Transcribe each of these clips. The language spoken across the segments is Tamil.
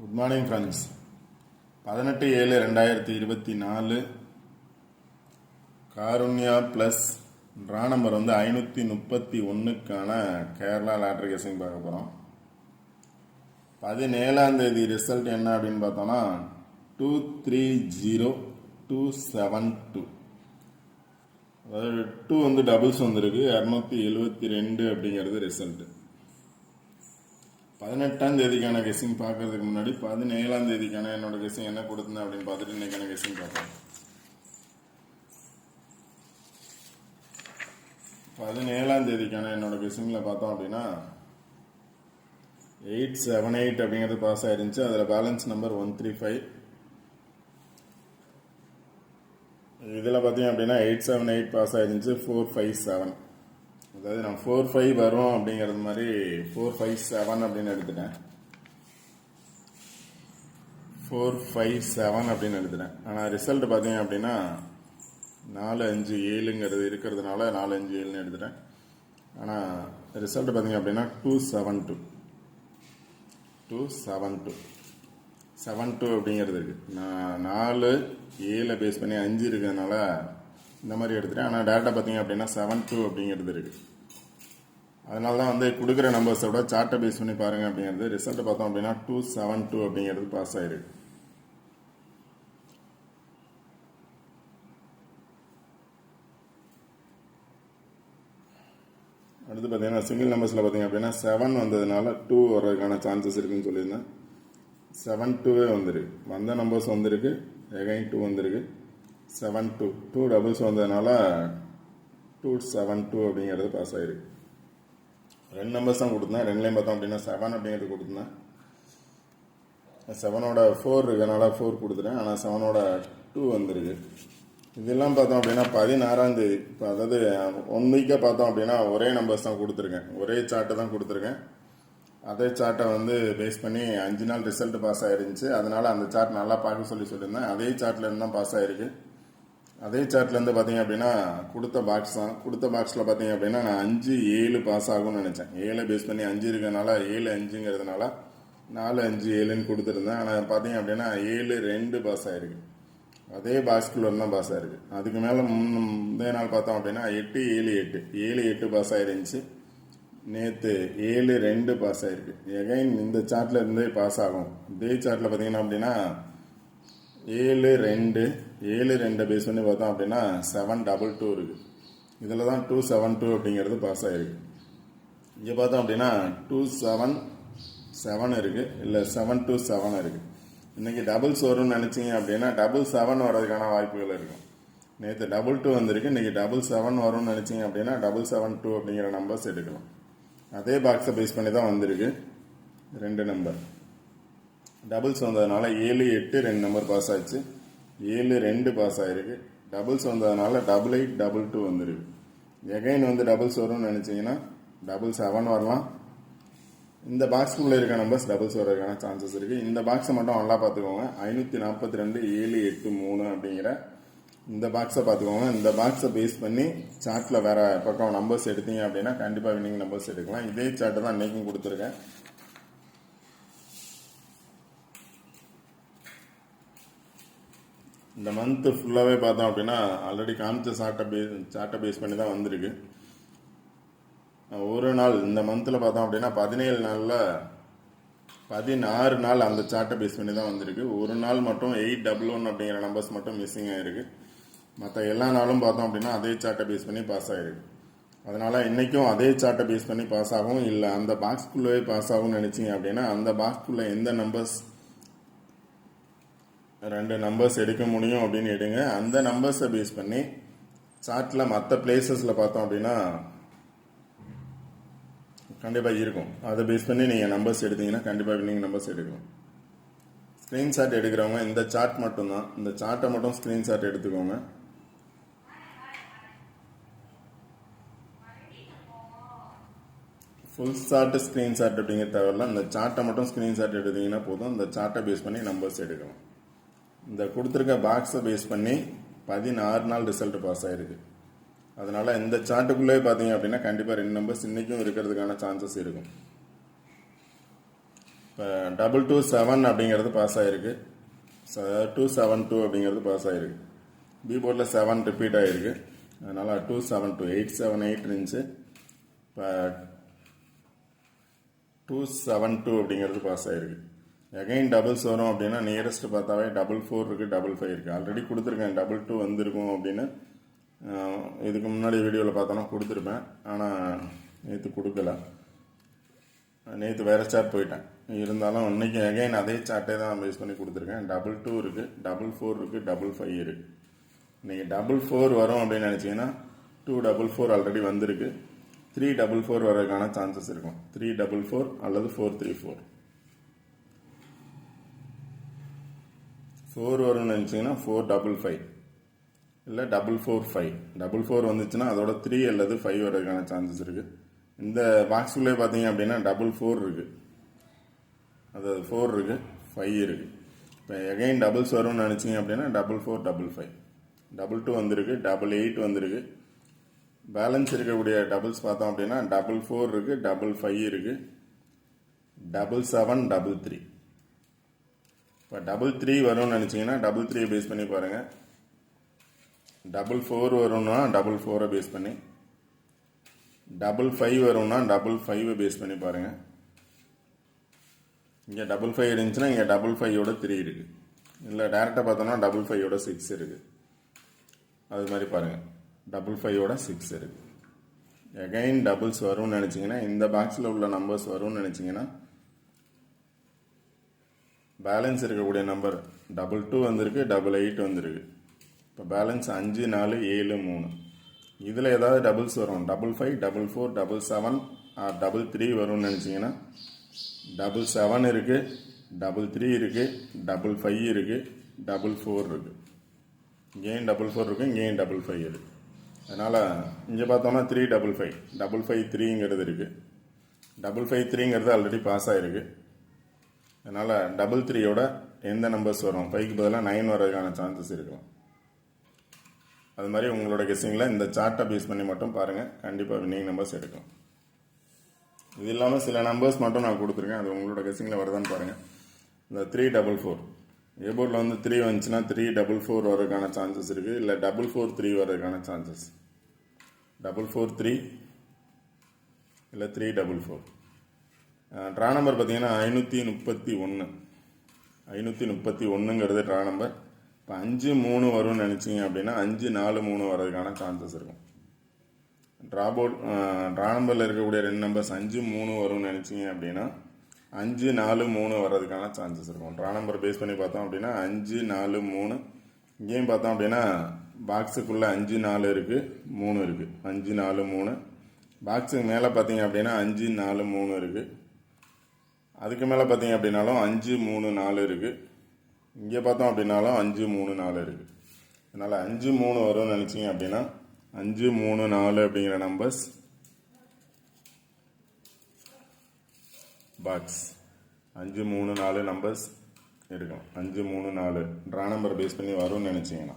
Good morning friends. 18/7/2024 Karunya plus draw number 531க்கான கேரளா லாட்ரி கெஸிங் பார்க்க போகிறோம். 17ஆம் தேதி ரிசல்ட் என்ன அப்படின்னு பார்த்தோம்னா 230272. அதாவது 2 டபுள்ஸ் வந்திருக்கு. 272 அப்படிங்கிறது ரிசல்ட். 18ஆம் தேதிக்கான கெஸிங் பார்க்கறதுக்கு முன்னாடி 17ஆம் தேதிக்கான என்னோட கெஸிங் என்ன கொடுத்தேன் அப்படின்னு பார்த்துட்டு இன்னைக்கான கெஸிங் பார்ப்போம். 17ஆம் தேதிக்கான என்னோட கெஸிங்கில் பார்த்தோம் அப்படின்னா 878 அப்படிங்கிறது பாஸ் ஆயிருந்துச்சு. அதில் பேலன்ஸ் நம்பர் 135. இதில் பார்த்தீங்க அப்படின்னா 878 பாஸ் ஆயிருந்துச்சு. 457, அதாவது நான் 45 வரும் அப்படிங்கிறது மாதிரி 457 அப்படின்னு எடுத்துட்டேன். 457 அப்படின்னு எடுத்துட்டேன். ஆனால் ரிசல்ட் பார்த்தீங்க அப்படின்னா 457ங்கிறது இருக்கிறதுனால 457ன்னு எடுத்துட்டேன். ஆனால் ரிசல்ட் பார்த்தீங்க அப்படின்னா 272 அப்படிங்கிறது இருக்குது. நான் 4-7 பேஸ் பண்ணி 5 இருக்கிறதுனால இந்த மாதிரி எடுத்துட்டேன். ஆனால் டேட்டா பார்த்தீங்க அப்படின்னா 72 அப்படிங்கிறது இருக்குது. அதனால தான் கொடுக்குற நம்பர்ஸோட சார்ட்டை பேஸ் பண்ணி பாருங்கள் அப்படிங்கிறது. ரிசல்ட் பார்த்தோம் அப்படின்னா 272 அப்படிங்கிறது பாஸ் ஆயிருக்கு. அடுத்து பார்த்தீங்கன்னா சிங்கிள் நம்பர்ஸில் பார்த்தீங்க அப்படின்னா 7 வந்ததுனால 2 வர்றதுக்கான சான்சஸ் இருக்குன்னு சொல்லியிருந்தேன். 72 வந்துருக்கு. வந்த நம்பர்ஸ் வந்திருக்கு. எகைன் 2 வந்திருக்கு. 72 2 டபுள்ஸ் வந்ததுனால 272 அப்படிங்கிறது பாஸ் ஆயிருக்கு. 2 நம்பர்ஸ் தான் கொடுத்தேன். 2லையும் பார்த்தோம் அப்படின்னா 7 அப்படிங்கிறது கொடுத்துருந்தேன். 7ஓட 4 இருக்கனால 4 கொடுத்துட்டேன். ஆனால் 7ஓட 2 வந்திருக்கு. இதெல்லாம் பார்த்தோம் அப்படின்னா 16ஆம் தேதி, இப்போ அதாவது 1 வீக்காக பார்த்தோம் அப்படின்னா ஒரே நம்பர்ஸ் தான் கொடுத்துருக்கேன். ஒரே சார்ட்டு தான் கொடுத்துருக்கேன். அதே சார்ட்டை பேஸ் பண்ணி 5 நாள் ரிசல்ட் பாஸ் ஆயிருந்துச்சு. அதனால அந்த சார்ட் நல்லா பார்க்க சொல்லியிருந்தேன். அதே சார்ட்லேருந்து தான் பாஸ் ஆயிருக்கு. அதே சார்ட்லேருந்து பார்த்தீங்க அப்படின்னா கொடுத்த பாக்ஸ் தான். கொடுத்த பாக்ஸில் பார்த்தீங்க அப்படின்னா நான் 5-7 பாஸ் ஆகும்னு நினச்சேன். 7 பேஸ் பண்ணி 5 இருக்கிறதுனால 7-5ங்கிறதுனால 4-5-7ன்னு கொடுத்துருந்தேன். ஆனால் பார்த்தீங்க அப்படின்னா 7-2 பாஸ் ஆயிருக்கு. அதே பாக்ஸ்குள்ளே தான் பாஸ் ஆயிருக்கு. அதுக்கு மேலே முந்தைய நாள் பார்த்தோம் அப்படின்னா 8-7-8 7-8 பாஸ் ஆயிருந்துச்சு. நேற்று 7-2 பாஸ் ஆயிருக்கு. எகைன் இந்த சார்ட்டில் இருந்தே பாஸ் ஆகும். இதே சார்ட்டில் பார்த்தீங்கன்னா அப்படின்னா 7-2 பேஸ் பண்ணி பார்த்தோம் அப்படின்னா 722 இருக்குது. இதில் தான் 272 அப்படிங்கிறது பாஸ் ஆகிருக்கு. இங்கே பார்த்தோம் அப்படின்னா 277 இருக்குது, இல்லை 727 இருக்குது. இன்றைக்கி டபுள்ஸ் வரும்னு நினச்சிங்க அப்படின்னா 777 வர்றதுக்கான வாய்ப்புகள் இருக்கும். நேற்று 22 வந்திருக்கு. இன்றைக்கி 777 வரும்னு நினச்சிங்க அப்படின்னா 772 அப்படிங்கிற நம்பர்ஸ் எடுக்கலாம். அதே பாக்ஸை பேஸ் பண்ணி தான் வந்திருக்கு. 2 நம்பர் டபுள்ஸ் வந்ததுனால 7-8 2 நம்பர் பாஸ் ஆச்சு. 7-2 பாஸ் ஆகிருக்கு. டபுள்ஸ் வந்ததுனால 88-22 வந்துருக்கு. எகைன் டபுள்ஸ் வரும்னு நினச்சிங்கன்னா 777 வரலாம். இந்த பாக்ஸுக்குள்ளே இருக்க நம்பர்ஸ் டபுள்ஸ் வர்றதுக்கான சான்சஸ் இருக்குது. இந்த பாக்ஸை மட்டும் நல்லா பார்த்துக்கோங்க. 542-783 அப்படிங்கிற இந்த பாக்ஸை பார்த்துக்கோங்க. இந்த பாக்ஸை பேஸ் பண்ணி சார்ட்டில் வேறு பக்கம் நம்பர்ஸ் எடுத்தீங்க அப்படின்னா கண்டிப்பாக வின்னிங் நம்பர்ஸ் எடுக்கலாம். இதே சார்ட்டு தான் இன்றைக்கும் கொடுத்துருக்கேன். இந்த மந்த்து ஃபுல்லாகவே பார்த்தோம் அப்படின்னா ஆல்ரெடி காமிச்ச சார்ட்டை பேஸ் பண்ணி தான் வந்திருக்கு. ஒரு நாள் இந்த மந்தில் பார்த்தோம் அப்படின்னா 17 நாளில் 16 நாள் அந்த சார்ட்டை பேஸ் பண்ணி தான் வந்திருக்கு. ஒரு நாள் மட்டும் 811 அப்படிங்கிற நம்பர்ஸ் மட்டும் மிஸ்ஸிங் ஆகிருக்கு. மற்ற எல்லா நாளும் பார்த்தோம் அப்படின்னா அதே சார்ட்டை பேஸ் பண்ணி பாஸ் ஆகிருக்கு. அதனால் இன்றைக்கும் அதே சார்ட்டை பேஸ் பண்ணி பாஸ் ஆகும். இல்லை அந்த பாக்ஸ்குள்ளே பாஸ் ஆகும்னு நினச்சிங்க அப்படின்னா அந்த பாக்ஸ்குள்ளே எந்த நம்பர்ஸ் 2 நம்பர்ஸ் எடுக்க முடியும் அப்படின்னு எடுங்க. அந்த நம்பர்ஸை பேஸ் பண்ணி சார்ட்டில் மற்ற பிளேசஸில் பார்த்தோம் அப்படின்னா கண்டிப்பாக இருக்கும். அதை பேஸ் பண்ணி நீங்கள் நம்பர்ஸ் எடுத்தீங்கன்னா கண்டிப்பாக வின்னிங் நம்பர்ஸ் எடுக்கலாம். ஸ்க்ரீன்ஷாட் எடுக்கிறவங்க இந்த சார்ட் மட்டும்தான், இந்த சார்ட்டை மட்டும் ஸ்க்ரீன்ஷாட் எடுத்துக்கோங்க. ஃபுல் சார்ட் ஸ்க்ரீன்ஷாட் அப்படிங்கிற தேவையில்ல. இந்த சார்ட்டை மட்டும் ஸ்க்ரீன்ஷாட் எடுத்தீங்கன்னா போதும். இந்த சார்ட்டை பேஸ் பண்ணி நம்பர்ஸ் எடுக்கலாம். இந்த கொடுத்துருக்க பாக்ஸை பேஸ் பண்ணி 16 நாள் ரிசல்ட் பாஸ் ஆகிருக்கு. அதனால் இந்த சார்ட்டுக்குள்ளே பார்த்தீங்க அப்படின்னா கண்டிப்பாக 2 நம்பர்ஸ் இன்றைக்கும் இருக்கிறதுக்கான சான்சஸ் இருக்கும். இப்போ 227 அப்படிங்கிறது பாஸ் ஆகிருக்கு. 272 அப்படிங்கிறது பாஸ் ஆகிருக்கு. பி போர்டில் 7 ரிப்பீட் ஆகிருக்கு. அதனால் 272 878 இருந்துச்சு. இப்போ 272 அப்படிங்கிறது பாஸ் ஆகிருக்கு. எகைன் டபுள்ஸ் வரும் அப்படின்னா நியரஸ்ட் பார்த்தாவே 44 இருக்குது, 55 இருக்குது. ஆல்ரெடி கொடுத்துருக்கேன் 22 வந்திருக்கும் அப்படின்னு. இதுக்கு முன்னாடி வீடியோவில் பார்த்தோன்னா கொடுத்துருப்பேன். ஆனால் நேற்று கொடுக்கல. நேற்று வேறு சார்ட் போயிட்டேன். இருந்தாலும் இன்றைக்கி எகைன் அதே சார்ட்டே தான் பேஸ் பண்ணி கொடுத்துருக்கேன். 22 இருக்குது, 44 இருக்குது, 55 இருக்குது. இன்றைக்கி 44 வரும் அப்படின்னு நினச்சிங்கன்னா 244 ஆல்ரெடி வந்திருக்கு. 344 வரதுக்கான சான்சஸ் இருக்கும். 344 அல்லது 434. 4 வரும்னு நினச்சிங்கன்னா 455 இல்லை 445. 44 வந்துச்சுன்னா அதோட 3 அல்லது 5 வரதுக்கான சான்சஸ் இருக்குது. இந்த பாக்ஸுக்குள்ளே பார்த்தீங்க அப்படின்னா 44 இருக்குது, அதாவது 4 இருக்குது, 5 இருக்குது. இப்போ எகைன் டபுள்ஸ் வரும்னு நினச்சிங்க அப்படின்னா 4455, 22 வந்திருக்கு, 88 வந்திருக்கு. பேலன்ஸ் இருக்கக்கூடிய டபுள்ஸ் பார்த்தோம் அப்படின்னா 44 இருக்குது, 55 இருக்குது, 77, 33. இப்போ 33 வரும்னு நினச்சிங்கன்னா 33 பேஸ் பண்ணி பாருங்கள். 44 வரும்னா 44 பேஸ் பண்ணி, 55 வரும்னா 55 பேஸ் பண்ணி பாருங்கள். இங்கே 55 இருந்துச்சுன்னா இங்கே 55யோட 3 இருக்குது. இல்லை டேரெக்டாக பார்த்தோன்னா 55யோட 6 இருக்குது. அது மாதிரி பாருங்கள், 55யோட 6 இருக்குது. எகைன் டபுள்ஸ் வரும்னு நினச்சிங்கன்னா, இந்த பாக்ஸில் உள்ள நம்பர்ஸ் வரும்னு நினச்சிங்கன்னா, பேலன்ஸ் இருக்கக்கூடிய நம்பர் 22 வந்திருக்கு, 88 வந்திருக்கு. இப்போ பேலன்ஸ் 5, 4, 7, 3. இதில் ஏதாவது டபுள்ஸ் வரும், 55, 44, 77 ஆர் 33 வரும்னு நினச்சிங்கன்னா 77 இருக்குது, 33 இருக்குது, 55 இருக்குது, 44 இருக்குது. இங்கேயும் 44 இருக்குது, இங்கேயும் 55 இருக்குது. அதனால் இங்கே பார்த்தோம்னா 355, 553ங்கிறது இருக்குது. 553ங்கிறது ஆல்ரெடி பாஸ் ஆகிருக்கு. அதனால் 33யோட எந்த நம்பர்ஸ் வரும், 5க்கு பதிலாக 9 வர்றதுக்கான சான்சஸ் இருக்கலாம். அது மாதிரி உங்களோட கெஸ்ஸிங்கில் இந்த சார்ட்டை பேஸ் பண்ணி மட்டும் பாருங்கள், கண்டிப்பாக வின்னிங் நம்பர்ஸ் எடுக்கலாம். இது இல்லாமல் சில நம்பர்ஸ் மட்டும் நான் கொடுத்துருக்கேன், அது உங்களோட கெஸ்ஸிங்கில் வருதான்னு பாருங்கள். இந்த 344 ஏ போர்டில் வந்து 3 வந்துச்சுன்னா 344 வர்றதுக்கான சான்சஸ் இருக்குது. இல்லை 443 வர்றதுக்கான சான்சஸ், 443 இல்லை 344. ட்ரா நம்பர் பார்த்தீங்கன்னா 531ங்கிறது ட்ரா நம்பர். இப்போ 5, 3 வரும்னு நினச்சிங்க அப்படின்னா 5, 4, 3 வர்றதுக்கான சான்சஸ் இருக்கும். ட்ரா நம்பரில் இருக்கக்கூடிய 2 நம்பர்ஸ் 5, 3 வரும்னு நினச்சிங்க அப்படின்னா 5, 4, 3 வர்றதுக்கான சான்சஸ் இருக்கும். ட்ரா நம்பர் பேஸ் பண்ணி பார்த்தோம் அப்படின்னா 5, 4, 3. இங்கேயும் பார்த்தோம் அப்படின்னா பாக்ஸுக்குள்ளே 5, 4 இருக்குது, 3 இருக்குது. 5, 4, 3. பாக்ஸுக்கு மேலே பார்த்தீங்க அப்படின்னா 5, 4, 3 இருக்குது. அதுக்கு மேலே பார்த்தீங்க அப்படின்னாலும் 5, 3, 4 இருக்குது. இங்கே பார்த்தோம் அப்படின்னாலும் 5, 3, 4 இருக்குது. அதனால் 5, 3 வரும்னு நினச்சிங்க அப்படின்னா 5, 3, 4 அப்படிங்கிற நம்பர்ஸ் பாக்ஸ் 5, 3, 4 நம்பர்ஸ் எடுக்கும். 5, 3, 4 ட்ரா நம்பர் பேஸ் பண்ணி வரும்னு நினச்சிங்கன்னா.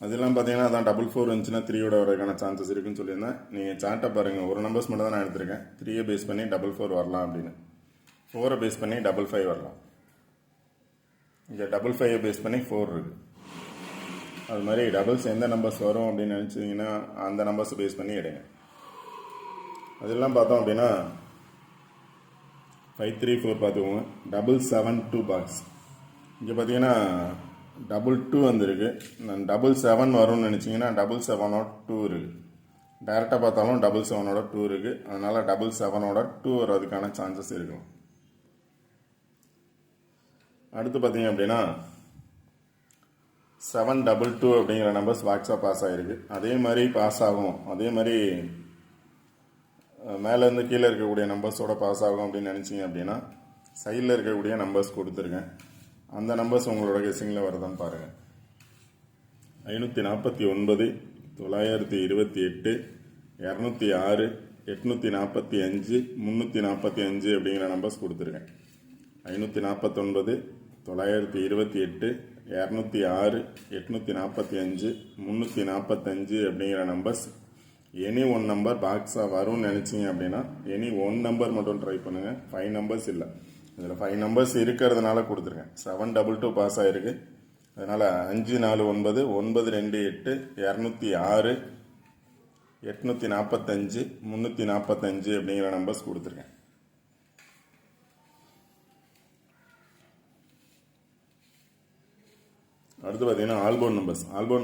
அதெல்லாம் பார்த்தீங்கன்னா அதான் 44 இருந்துச்சுன்னா 3யோட வரதுக்கான சான்சஸ் இருக்குன்னு சொல்லியிருந்தேன். நீங்கள் சார்ட்டை பாருங்கள், ஒரு நம்பர்ஸ் மட்டும் தான் நான் எடுத்திருக்கேன். 3யை பேஸ் பண்ணி 44 வரலாம் அப்படின்னு, 4 பேஸ் பண்ணி 55 வரலாம். இங்கே 55 பேஸ் பண்ணி 4 இருக்குது. அது மாதிரி டபுள்ஸ் எந்த நம்பர்ஸ் வரும் அப்படின்னு நினச்சிங்கன்னா அந்த நம்பர்ஸை பேஸ் பண்ணி எடுங்க. அதெல்லாம் பார்த்தோம் அப்படின்னா 534 பார்த்துக்கோங்க. 772 பாக்ஸ். இங்கே பார்த்தீங்கன்னா 22 வந்திருக்கு. நான் 77 வரும்னு நினச்சிங்கன்னா 772 இருக்குது. டேரெக்டாக பார்த்தாலும் 77ஓட 2 இருக்குது. அதனால் 77ஓட 2 வர்றதுக்கான சான்சஸ் இருக்கும். அடுத்து பார்த்தீங்க அப்படின்னா 722 அப்படிங்கிற நம்பர்ஸ் பாக்ஸாக பாஸ் ஆகிருக்கு. அதே மாதிரி பாஸ் ஆகும், அதே மாதிரி மேலேருந்து கீழே இருக்கக்கூடிய நம்பர்ஸோட பாஸ் ஆகும் அப்படின்னு நினச்சிங்க அப்படின்னா சைடில் இருக்கக்கூடிய நம்பர்ஸ் கொடுத்துருக்கேன். அந்த நம்பர்ஸ் உங்களோட கெஸ்ஸிங்கில் வருதான்னு பாருங்கள். 549, 928, 206, 845, 345 அப்படிங்கிற நம்பர்ஸ் கொடுத்துருக்கேன். 549, 928, 206, 845, 345 அப்படிங்கிற நம்பர்ஸ் எனி ஒன் நம்பர் பாக்ஸாக வரும்னு நினச்சிங்க அப்படின்னா எனி ஒன் நம்பர் மட்டும் ட்ரை பண்ணுங்கள். 5 நம்பர்ஸ் இல்லை, இதில் 5 நம்பர்ஸ் இருக்கிறதுனால கொடுத்துருக்கேன். 722 பாஸ் ஆகிருக்கு. அதனால் 5 4 9 9 2 8 206 845 345 அப்படிங்கிற நம்பர்ஸ் கொடுத்துருக்கேன். அடுத்து பார்த்தீங்கன்னா ஆல்போர்ட்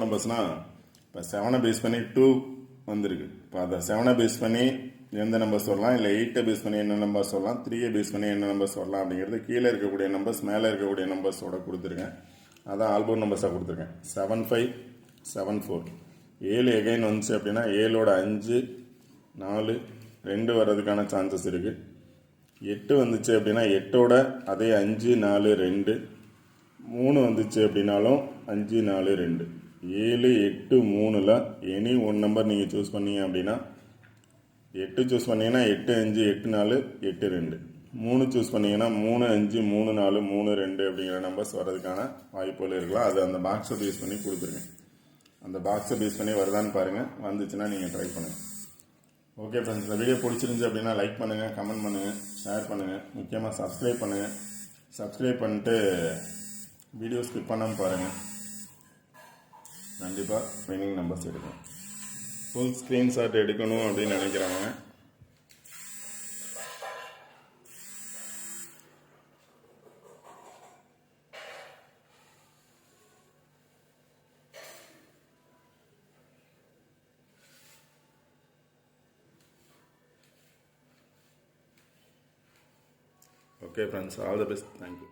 நம்பர்ஸ்னால் இப்போ 7 பேஸ் பண்ணி 2 வந்திருக்கு. இப்போ அதை 7 பேஸ் பண்ணி எந்த நம்பர் சொல்லலாம், இல்லை 8 பேஸ் பண்ணி என்ன நம்பர் சொல்லலாம், 3 பேஸ் பண்ணி என்ன நம்பர் சொல்லலாம் அப்படிங்கிறது கீழே இருக்கக்கூடிய நம்பர்ஸ் மேலே இருக்கக்கூடிய நம்பர்ஸோட கொடுத்துருக்கேன். அதான் ஆல்போர்ட் நம்பர்ஸாக கொடுத்துருக்கேன். 7 5 7 4 7 எகைன் வந்துச்சு அப்படின்னா 7ஓட 5 4 2 வர்றதுக்கான சான்சஸ் இருக்குது. 8 வந்துச்சு அப்படின்னா 8ஓட அதே 5 4 2 3 வந்துச்சு அப்படின்னாலும் 5 4 2 7 8 3ல் எனி ஒன் நம்பர் நீங்கள் சூஸ் பண்ணீங்க அப்படின்னா 8 சூஸ் பண்ணீங்கன்னா 8 5 8 4 8 2 3 சூஸ் பண்ணீங்கன்னா 3 5 3 4 3 2 அப்படிங்கிற நம்பர்ஸ் வர்றதுக்கான வாய்ப்புகள் இருக்கலாம். அது அந்த பாக்ஸை பேஸ் பண்ணி கொடுத்துருங்க. அந்த பாக்ஸை பேஸ் பண்ணி வருதான்னு பாருங்கள். வந்துச்சுன்னா நீங்கள் ட்ரை பண்ணுங்கள். ஓகே ஃப்ரெண்ட்ஸ், இந்த வீடியோ பிடிச்சிருந்துச்சு அப்படின்னா லைக் பண்ணுங்கள், கமெண்ட் பண்ணுங்கள், ஷேர் பண்ணுங்கள், முக்கியமாக சப்ஸ்கிரைப் பண்ணுங்கள். சப்ஸ்கிரைப் பண்ணிட்டு வீடியோ ஸ்கிப் பண்ணாமல் பாருங்கள். கண்டிப்பாக வின்னிங் நம்பர்ஸ் எடுக்கணும். ஃபுல் ஸ்க்ரீன்ஷாட் எடுக்கணும் அப்படின்னு நினைக்கிறாங்க. Okay friends, all the best. Thank you.